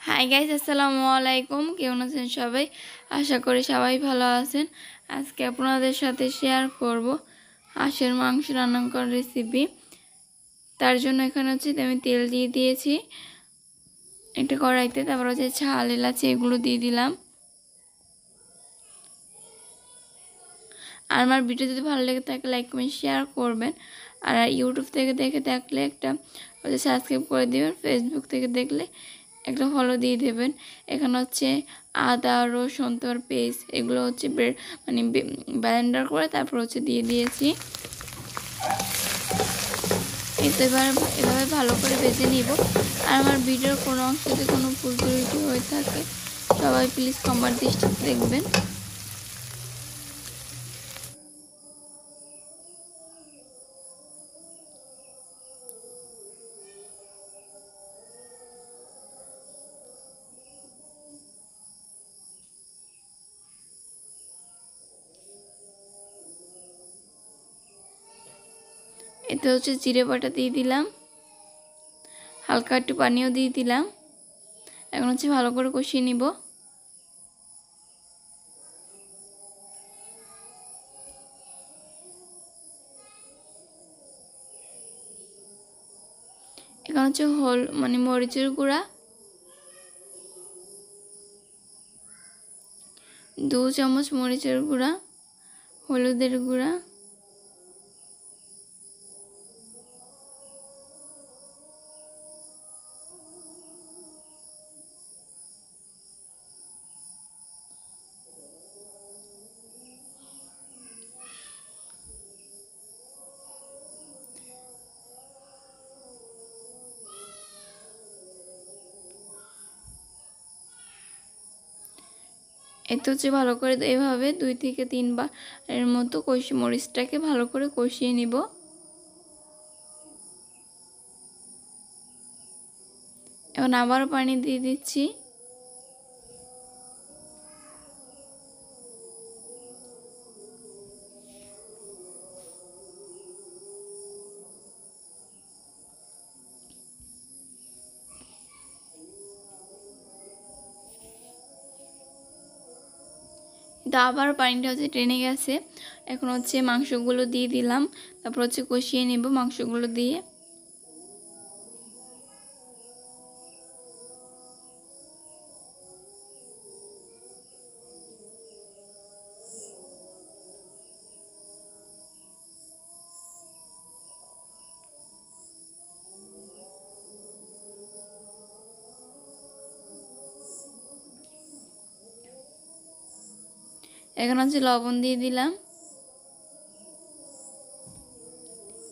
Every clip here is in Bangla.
হাই গাইস, আসসালামু আলাইকুম। কেমন আছেন সবাই? আশা করি সবাই ভালো আছেন। আজকে আপনাদের সাথে শেয়ার করব হাঁসের মাংস রান্না করার রেসিপি। তার জন্য এখানে আমি তেল দিয়ে দিয়েছি একটা কড়াইতে। তারপর ঝাল এলাচি এগুলো দিয়ে দিলাম। আর আমার ভিডিও যদি ভালো লেগে থাকে লাইক কমেন্ট শেয়ার করবেন। আর ইউটিউব থেকে দেখে থাকলে একটা সাবস্ক্রাইব করে দেবেন। ফেসবুক থেকে দেখলে একটা ফলো দিয়ে দেবেন। এখানে আদা রসুন তোর পেস্ট এগুলো মানে ব্লেন্ডার করে তারপর দিয়ে দিয়েছি। এভাবে ভালো করে ভেজে নিব। আর আমার ভিডিওর কোনো অংশ যদি কোনো ভুল ত্রুটি হয়ে থাকে সবাই প্লিজ ক্ষমার দৃষ্টিতে দেখবেন। এতে জিরে বাটা দিয়ে দিলাম, হালকা একটু পানিও দিয়ে দিলাম। এখন ভালো করে কষিয়ে নিব। এখন মানে মরিচের গুঁড়া 2 চামচ, মরিচের গুঁড়া, হলুদের গুঁড়া, এতে ভালো করে এভাবে 2 থেকে 3 বার এর মতো মরিচটাকে ভালো করে কষিয়ে নিব। এখন আবার পানি দিয়ে দিচ্ছি। তো আবার পানিটা টেনে গেছে। এখন মাংসগুলো দিয়ে দিলাম। তারপর কষিয়ে নেব মাংসগুলো দিয়ে। এখন লবণ দিয়ে দিলাম।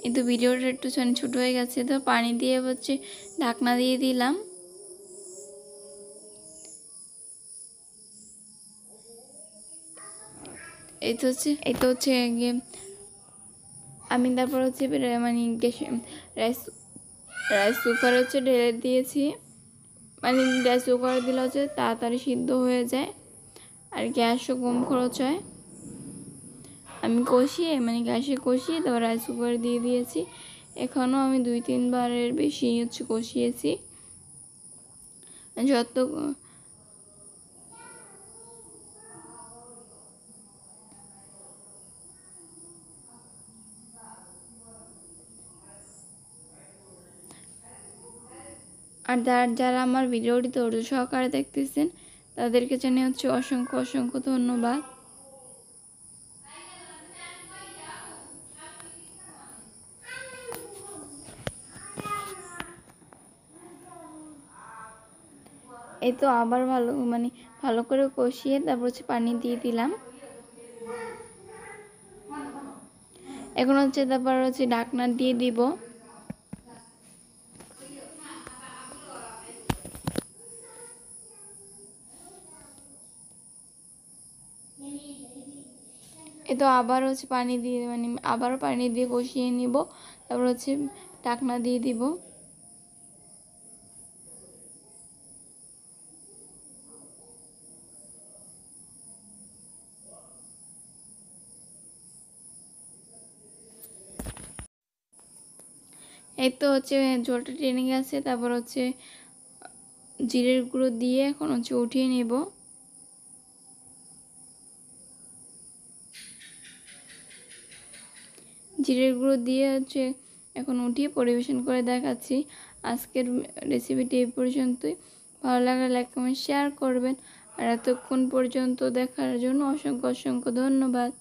এই তো ভিডিওটা একটু ছোট হয়ে গেছে, তো পানি দিয়ে ঢাকনা দিয়ে দিলাম। এই তো আমি তারপর মানে রাইস রাইস কুকারে ঢেলে দিয়েছি। মানে রাইস কুকারে দিলে তাড়াতাড়ি সিদ্ধ হয়ে যায় আর গ্যাসও কম খরচ হয়। আমি গ্যাসে কষিয়ে তারপর রাইস কুকারে দিয়ে দিয়েছি। এখনও আমি 2-3 বারের বেশি কষিয়েছি। যত আর যারা আমার ভিডিওটি ধৈর্য সহকারে দেখতেছেন তাদেরকে জানিয়ে অসংখ্য অসংখ্য ধন্যবাদ। এই তো আবার ভালো করে কষিয়ে তারপর পানি দিয়ে দিলাম। এখন তারপর ঢাকনা দিয়ে দিব। এই তো আবার পানি দিয়ে আবারও পানি দিয়ে কষিয়ে নিব। তারপর ঢাকনা দিয়ে দিব। এই তো ঝোলটা টেনে গেছে। তারপর জিরের গুঁড়ো দিয়ে এখন হচ্ছে উঠিয়ে নেব। জিরের গুঁড়ো দিয়ে হচ্ছে এখন উঠিয়ে পরিবেশন করে দেখাচ্ছি। আজকের রেসিপিটি এই পর্যন্তই। ভালো লাগলে লাইক কমেন্ট শেয়ার করবেন। আর এতক্ষণ পর্যন্ত দেখার জন্য অসংখ্য অসংখ্য ধন্যবাদ।